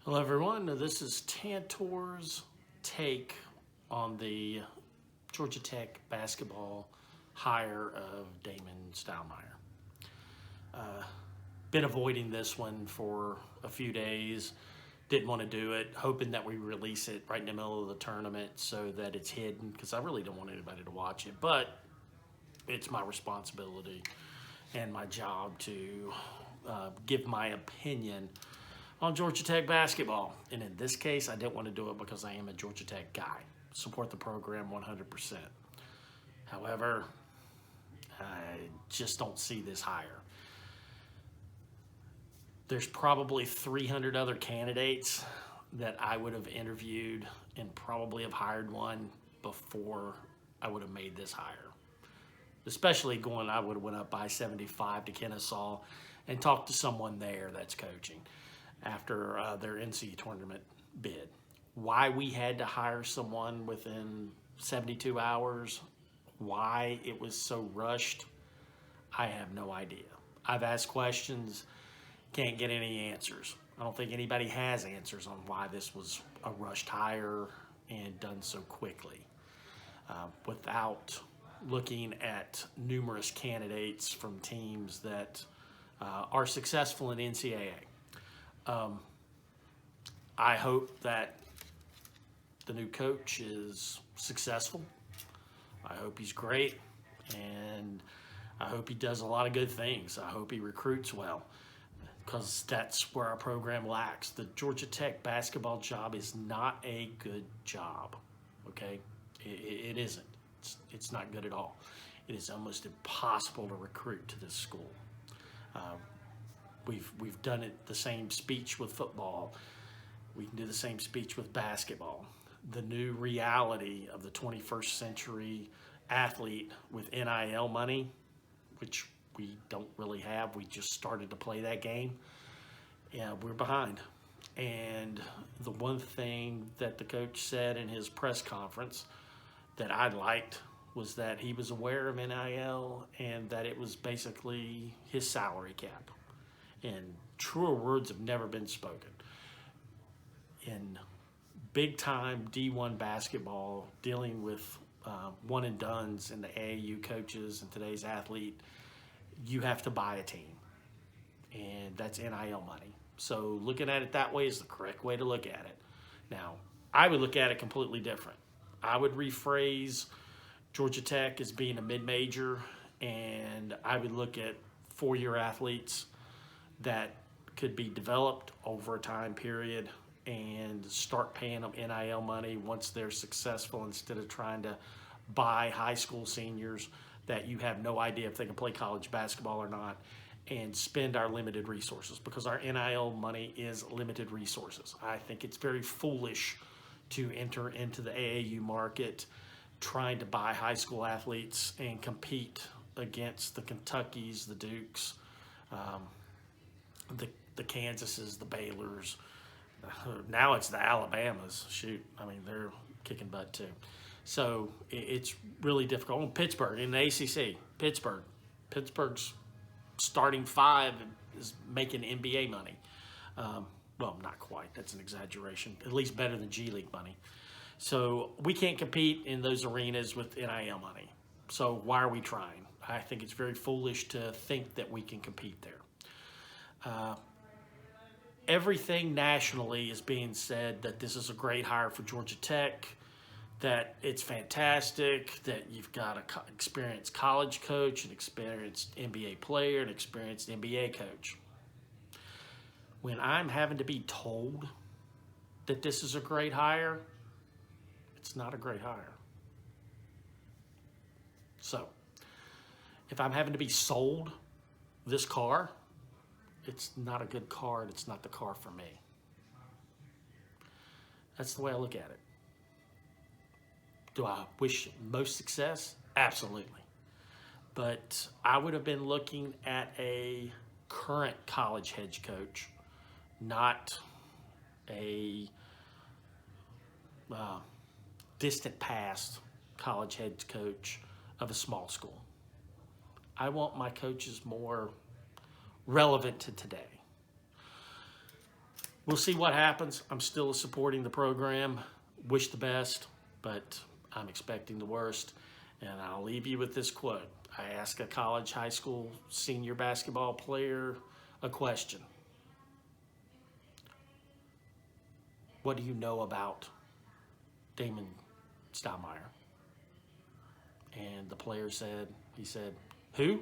Hello everyone, this is Tantor's take on the Georgia Tech basketball hire of Damon Stoudamire. Been avoiding this one for a few days, didn't want to do it, hoping that we release it right in the middle of the tournament so that it's hidden, because I really don't want anybody to watch it, but it's my responsibility and my job to give my opinion on Georgia Tech basketball. And in this case, I didn't want to do it because I am a Georgia Tech guy. Support the program 100%. However, I just don't see this hire. There's probably 300 other candidates that I would have interviewed and probably have hired one before I would have made this hire. Especially I would have went up by 75 to Kennesaw and talked to someone there that's coaching after their NCAA tournament bid. Why we had to hire someone within 72 hours, why it was so rushed, I have no idea. I've asked questions, can't get any answers. I don't think anybody has answers on why this was a rushed hire and done so quickly without looking at numerous candidates from teams that are successful in NCAA. I hope that the new coach is successful. I hope he's great, and I hope he does a lot of good things. I hope he recruits well, because that's where our program lacks. The Georgia Tech basketball job is not a good job, okay? It isn't. It's not good at all. It is almost impossible to recruit to this school. We've done it the same speech with football. We can do the same speech with basketball. The new reality of the 21st century athlete with NIL money, which we don't really have. We just started to play that game. Yeah, we're behind. And the one thing that the coach said in his press conference that I liked was that he was aware of NIL and that it was basically his salary cap. And truer words have never been spoken. In big-time D1 basketball, dealing with one-and-dones and the AAU coaches and today's athlete, you have to buy a team, and that's NIL money. So looking at it that way is the correct way to look at it. Now, I would look at it completely different. I would rephrase Georgia Tech as being a mid-major, and I would look at four-year athletes that could be developed over a time period and start paying them NIL money once they're successful, instead of trying to buy high school seniors that you have no idea if they can play college basketball or not, and spend our limited resources, because our NIL money is limited resources. I think it's very foolish to enter into the AAU market trying to buy high school athletes and compete against the Kentuckys, the Dukes, the Kansases, the Baylors. Now it's the Alabamas. Shoot, I mean, they're kicking butt too. So it's really difficult. And Pittsburgh in the ACC, Pittsburgh's starting five is making NBA money. Well, not quite. That's an exaggeration. At least better than G League money. So we can't compete in those arenas with NIL money. So why are we trying? I think it's very foolish to think that we can compete there. Everything nationally is being said that this is a great hire for Georgia Tech, that it's fantastic, that you've got an experienced college coach, an experienced NBA player, an experienced NBA coach. When I'm having to be told that this is a great hire, it's not a great hire. So, if I'm having to be sold this car, it's not a good car, and it's not the car for me. That's the way I look at it. Do I wish most success? Absolutely. But I would have been looking at a current college head coach, not a distant past college head coach of a small school. I want my coaches more relevant to today. we'll see what happens. I'm still supporting the program. Wish the best, but I'm expecting the worst. And I'll leave you with this quote. I asked a college, high school, senior basketball player a question. What do you know about Damon Stoudamire? And the player said, he said, who?